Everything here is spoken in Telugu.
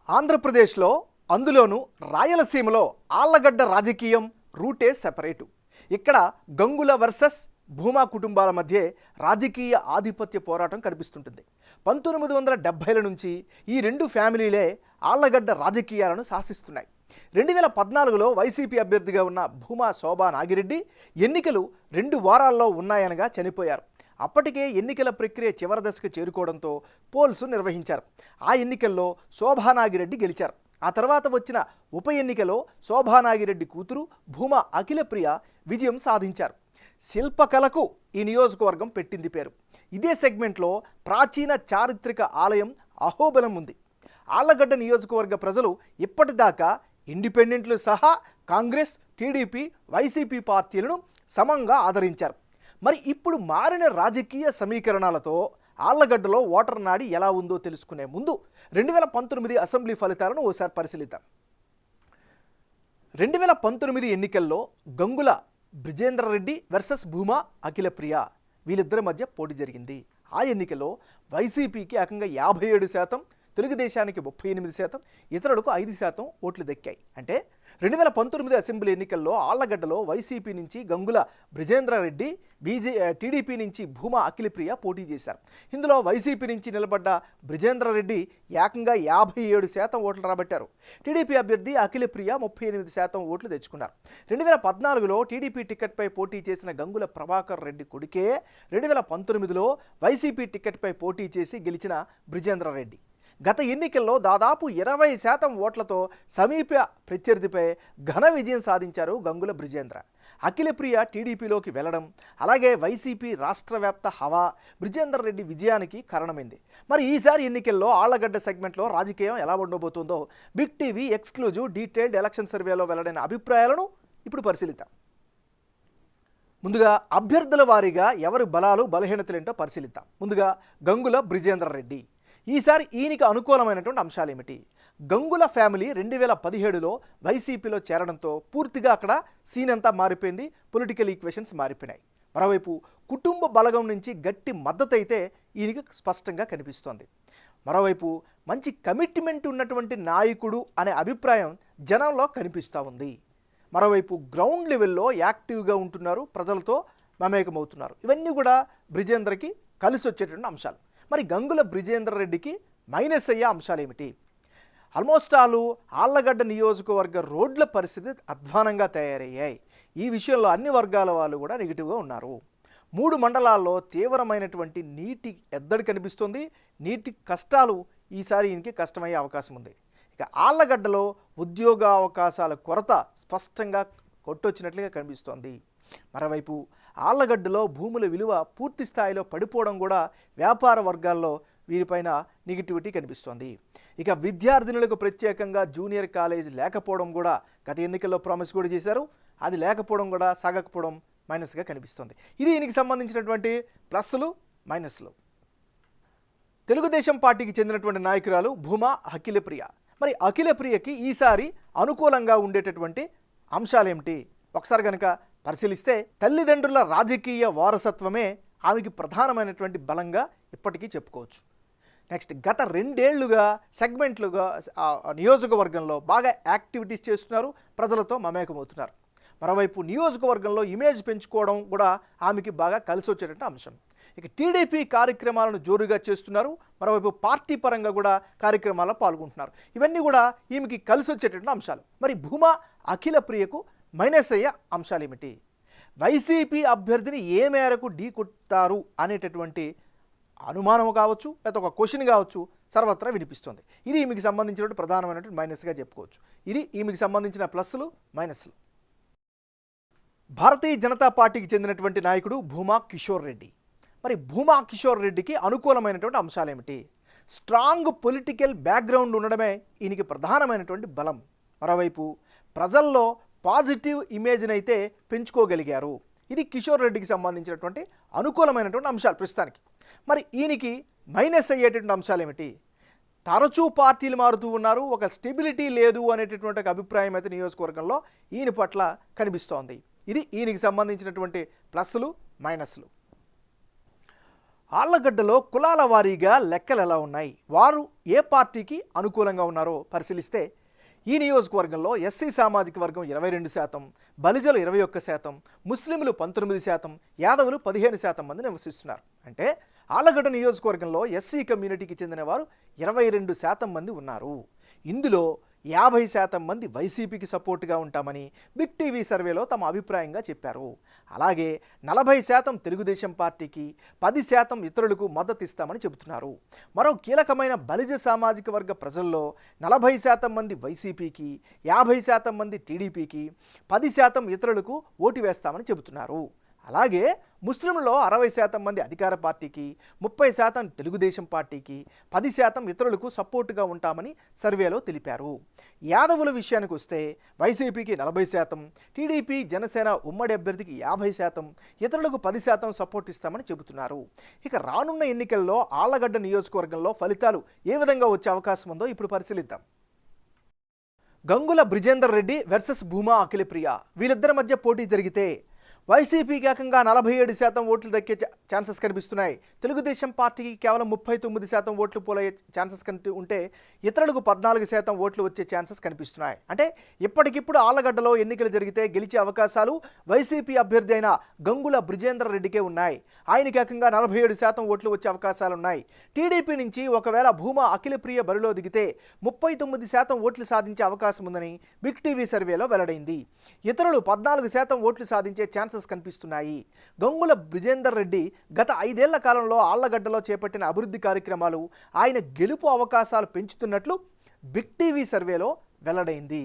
ఆంధ్రప్రదేశ్లో అందులోనూ రాయలసీమలో ఆళ్లగడ్డ రాజకీయం రూటే సెపరేటు. ఇక్కడ గంగుల వర్సెస్ భూమా కుటుంబాల మధ్య రాజకీయ ఆధిపత్య పోరాటం కనిపిస్తుంటుంది. 1970ల నుంచి ఈ రెండు ఫ్యామిలీలే ఆళ్లగడ్డ రాజకీయాలను శాసిస్తున్నాయి. 2014లో వైసీపీ అభ్యర్థిగా ఉన్న భూమా శోభా నాగిరెడ్డి ఎన్నికలు 2 వారాల్లో ఉన్నాయనగా చనిపోయారు. అప్పటికే ఎన్నికల ప్రక్రియ చివరి దశకు చేరుకోవడంతో పోల్స్ నిర్వహించారు. ఆ ఎన్నికల్లో శోభానాగిరెడ్డి గెలిచారు. ఆ తర్వాత వచ్చిన ఉప ఎన్నికలో శోభానాగిరెడ్డి కూతురు భూమా అఖిలప్రియ విజయం సాధించారు. శిల్పకళకు ఈ నియోజకవర్గం పెట్టింది పేరు. ఇదే సెగ్మెంట్లో ప్రాచీన చారిత్రక ఆలయం అహోబలం ఉంది. ఆళ్లగడ్డ నియోజకవర్గ ప్రజలు ఇప్పటిదాకా ఇండిపెండెంట్లు సహా కాంగ్రెస్, టీడీపీ, వైసీపీ పార్టీలను సమంగా ఆదరించారు. మరి ఇప్పుడు మారిన రాజకీయ సమీకరణాలతో ఆళ్లగడ్డలో ఓటర్ నాడి ఎలా ఉందో తెలుసుకునే ముందు 2019 అసెంబ్లీ ఫలితాలను ఓసారి పరిశీలిద్దాం. 2019 ఎన్నికల్లో గంగుల బ్రిజేంద్రరెడ్డి వర్సెస్ భూమా అఖిలప్రియ వీళ్ళిద్దరి మధ్య పోటీ జరిగింది. ఆ ఎన్నికల్లో వైసీపీకి ఏకంగా 57%, తెలుగుదేశానికి 38%, ఇతరులకు 5% ఓట్లు దక్కాయి. అంటే 2019 అసెంబ్లీ ఎన్నికల్లో ఆళ్లగడ్డలో వైసీపీ నుంచి గంగుల బ్రిజేంద్రరెడ్డి, టీడీపీ నుంచి భూమా అఖిలప్రియ పోటీ చేశారు. ఇందులో వైసీపీ నుంచి నిలబడ్డ బ్రిజేంద్రరెడ్డి ఏకంగా 57% ఓట్లు రాబట్టారు. టీడీపీ అభ్యర్థి అఖిలప్రియ 38% ఓట్లు తెచ్చుకున్నారు. 2014లో టీడీపీ టికెట్పై పోటీ చేసిన గంగుల ప్రభాకర్ రెడ్డి కొడుకే 2019లో వైసీపీ టికెట్పై పోటీ చేసి గెలిచిన బ్రిజేంద్రరెడ్డి గత ఎన్నికల్లో దాదాపు 20% ఓట్లతో సమీప ప్రత్యర్థిపై ఘన విజయం సాధించారు గంగుల బ్రిజేంద్ర. అఖిలప్రియ టీడీపీలోకి వెళ్లడం, అలాగే వైసీపీ రాష్ట్ర వ్యాప్త హవా బ్రిజేంద్రరెడ్డి విజయానికి కారణమైంది. మరి ఈసారి ఎన్నికల్లో ఆళ్లగడ్డ సెగ్మెంట్లో రాజకీయం ఎలా ఉండబోతుందో Big TV exclusive detailed election సర్వేలో వెల్లడైన అభిప్రాయాలను ఇప్పుడు పరిశీలిద్దాం. ముందుగా అభ్యర్థుల వారీగా ఎవరి బలాలు బలహీనతలేంటో పరిశీలిద్దాం. ముందుగా గంగుల బ్రిజేంద్రరెడ్డి. ఈసారి ఈయనకి అనుకూలమైనటువంటి అంశాలు ఏమిటి? గంగుల ఫ్యామిలీ 2017లో వైసీపీలో చేరడంతో పూర్తిగా అక్కడ సీన్ అంతా మారిపోయింది, పొలిటికల్ ఈక్వేషన్స్ మారిపోయినాయి. మరోవైపు కుటుంబ బలగం నుంచి గట్టి మద్దతు అయితే ఈయనకి స్పష్టంగా కనిపిస్తోంది. మరోవైపు మంచి కమిట్మెంట్ ఉన్నటువంటి నాయకుడు అనే అభిప్రాయం జనంలో కనిపిస్తూ ఉంది. మరోవైపు గ్రౌండ్ లెవెల్లో యాక్టివ్గా ఉంటున్నారు, ప్రజలతో మమేకమవుతున్నారు. ఇవన్నీ కూడా బ్రిజేంద్రకి కలిసి వచ్చేటువంటి అంశాలు. మరి గంగుల బ్రిజేంద్రరెడ్డికి మైనస్ అయ్యే అంశాలు ఏమిటి? ఆల్మోస్ట్ ఆళ్లగడ్డ నియోజకవర్గ రోడ్ల పరిస్థితి అధ్వానంగా తయారయ్యాయి. ఈ విషయంలో అన్ని వర్గాల వాళ్ళు కూడా నెగిటివ్గా ఉన్నారు. 3 మండలాల్లో తీవ్రమైనటువంటి నీటి ఎద్దడి కనిపిస్తుంది. నీటి కష్టాలు ఈసారి ఈయనకి కష్టమయ్యే అవకాశం ఉంది. ఇక ఆళ్లగడ్డలో ఉద్యోగ అవకాశాల కొరత స్పష్టంగా కొట్టొచ్చినట్లుగా కనిపిస్తోంది. మరోవైపు ఆళ్లగడ్డలో భూముల విలువ పూర్తి స్థాయిలో పడిపోవడం కూడా వ్యాపార వర్గాల్లో వీరిపైన నెగిటివిటీ కనిపిస్తోంది. ఇక విద్యార్థినులకు ప్రత్యేకంగా జూనియర్ కాలేజ్ లేకపోవడం కూడా గత ఎన్నికల్లో ప్రామిస్ కూడా చేశారు. అది లేకపోవడం కూడా సాగకపోవడం మైనస్గా కనిపిస్తోంది. ఇది దీనికి సంబంధించినటువంటి ప్లస్లు మైనస్లు. తెలుగుదేశం పార్టీకి చెందినటువంటి నాయకురాలు భూమా అఖిలప్రియ. మరి అఖిలప్రియకి ఈసారి అనుకూలంగా ఉండేటటువంటి అంశాలేమిటి ఒకసారి కనుక పరిశీలిస్తే తల్లిదండ్రుల రాజకీయ వారసత్వమే ఆమెకి ప్రధానమైనటువంటి బలంగా ఇప్పటికీ చెప్పుకోవచ్చు. నెక్స్ట్, గత 2 ఏళ్లుగా సెగ్మెంట్లుగా నియోజకవర్గంలో బాగా యాక్టివిటీస్ చేస్తున్నారు, ప్రజలతో మమేకమవుతున్నారు. మరోవైపు నియోజకవర్గంలో ఇమేజ్ పెంచుకోవడం కూడా ఆమెకి బాగా కలిసి వచ్చేటటువంటి అంశం. ఇక టీడీపీ కార్యక్రమాలను జోరుగా చేస్తున్నారు, మరోవైపు పార్టీ పరంగా కూడా కార్యక్రమాల్లో పాల్గొంటున్నారు. ఇవన్నీ కూడా ఈమెకి కలిసి వచ్చేటటువంటి అంశాలు. మరి భూమా అఖిలప్రియకు మైనస్ అయ్యే అంశాలు ఏమిటి? వైసీపీ అభ్యర్థిని ఏ మేరకు ఢీ కొట్టారు అనేటటువంటి అనుమానం కావచ్చు, లేకపోతే ఒక క్వశ్చన్ కావచ్చు, సర్వత్రా వినిపిస్తుంది. ఇది ఈమెకి సంబంధించినటువంటి ప్రధానమైనటువంటి మైనస్గా చెప్పుకోవచ్చు. ఇది ఈమెకి సంబంధించిన ప్లస్లు మైనస్లు. భారతీయ జనతా పార్టీకి చెందినటువంటి నాయకుడు భూమా కిషోర్ రెడ్డి. మరి భూమా కిషోర్ రెడ్డికి అనుకూలమైనటువంటి అంశాలు ఏమిటి? స్ట్రాంగ్ పొలిటికల్ బ్యాక్గ్రౌండ్ ఉండడమే ఈయనకి ప్రధానమైనటువంటి బలం. మరోవైపు ప్రజల్లో పాజిటివ్ ఇమేజ్ని అయితే పెంచుకోగలిగారు. ఇది కిషోర్ రెడ్డికి సంబంధించినటువంటి అనుకూలమైనటువంటి అంశాలు ప్రస్తుతానికి. మరి ఈయనకి మైనస్ అయ్యేటువంటి అంశాలు ఏమిటి? తరచూ పార్టీలు మారుతూ ఉన్నారు, ఒక స్టెబిలిటీ లేదు అనేటటువంటి ఒక అభిప్రాయం అయితే నియోజకవర్గంలో ఈయన పట్ల కనిపిస్తోంది. ఇది ఈయనకి సంబంధించినటువంటి ప్లస్లు మైనస్లు. ఆళ్లగడ్డలో కులాల వారీగా లెక్కలు ఎలా ఉన్నాయి, వారు ఏ పార్టీకి అనుకూలంగా ఉన్నారో పరిశీలిస్తే ఈ నియోజకవర్గంలో ఎస్సీ సామాజిక వర్గం 22%, బలిజలు 21%, ముస్లింలు 19%, యాదవులు 15% మంది నివసిస్తున్నారు. అంటే ఆళ్లగడ్డ నియోజకవర్గంలో ఎస్సీ కమ్యూనిటీకి చెందిన వారు 22% మంది ఉన్నారు. ఇందులో 50% మంది వైసీపీకి సపోర్టుగా ఉంటామని బిగ్ టీవీ సర్వేలో తమ అభిప్రాయంగా చెప్పారు. అలాగే 40% తెలుగుదేశం పార్టీకి, 10% ఇతరులకు మద్దతు ఇస్తామని చెబుతున్నారు. మరో కీలకమైన బలిజ సామాజిక వర్గ ప్రజల్లో 40% మంది వైసీపీకి, 50% మంది టీడీపీకి, 10% ఇతరులకు ఓటు వేస్తామని చెబుతున్నారు. అలాగే ముస్లింలలో 60% మంది అధికార పార్టీకి, 30% తెలుగుదేశం పార్టీకి, 10% ఇతరులకు సపోర్టుగా ఉంటామని సర్వేలో తెలిపారు. యాదవుల విషయానికి వస్తే వైసీపీకి 40%, టీడీపీ జనసేన ఉమ్మడి అభ్యర్థికి 50%, ఇతరులకు 10% సపోర్ట్ ఇస్తామని చెబుతున్నారు. ఇక రానున్న ఎన్నికల్లో ఆళ్లగడ్డ నియోజకవర్గంలో ఫలితాలు ఏ విధంగా వచ్చే అవకాశం ఉందో ఇప్పుడు పరిశీలిద్దాం. గంగుల బ్రిజేందర్ రెడ్డి వర్సెస్ భూమా అఖిలప్రియ, వీళ్ళిద్దరి మధ్య పోటీ జరిగితే వైసీపీకి ఏకంగా 47% ఓట్లు దక్కే ఛాన్సెస్ కనిపిస్తున్నాయి. తెలుగుదేశం పార్టీకి కేవలం 39% ఓట్లు పోలయ్యే ఛాన్సెస్ ఉంటే ఇతరులకు 14% ఓట్లు వచ్చే ఛాన్సెస్ కనిపిస్తున్నాయి. అంటే ఇప్పటికిప్పుడు ఆళ్లగడ్డలో ఎన్నికలు జరిగితే గెలిచే అవకాశాలు వైసీపీ అభ్యర్థి అయిన గంగుల బ్రిజేందర్ రెడ్డికే ఉన్నాయి. ఆయనకి ఏకంగా 47% ఓట్లు వచ్చే అవకాశాలున్నాయి. టీడీపీ నుంచి ఒకవేళ భూమా అఖిలప్రియ బరిలో దిగితే 39% ఓట్లు సాధించే అవకాశం ఉందని బిగ్ టీవీ సర్వేలో వెల్లడైంది. ఇతరులు 14% ఓట్లు సాధించే ఛాన్సెస్ కనిపిస్తున్నాయి. గంగుల బ్రిజేందర్ రెడ్డి గత 5 ఏళ్ల కాలంలో ఆళ్లగడ్డలో చేపట్టిన అభివృద్ధి కార్యక్రమాలు ఆయన గెలుపు అవకాశాలు పెంచుతున్నట్లు బిగ్ టీవీ సర్వేలో వెల్లడైంది.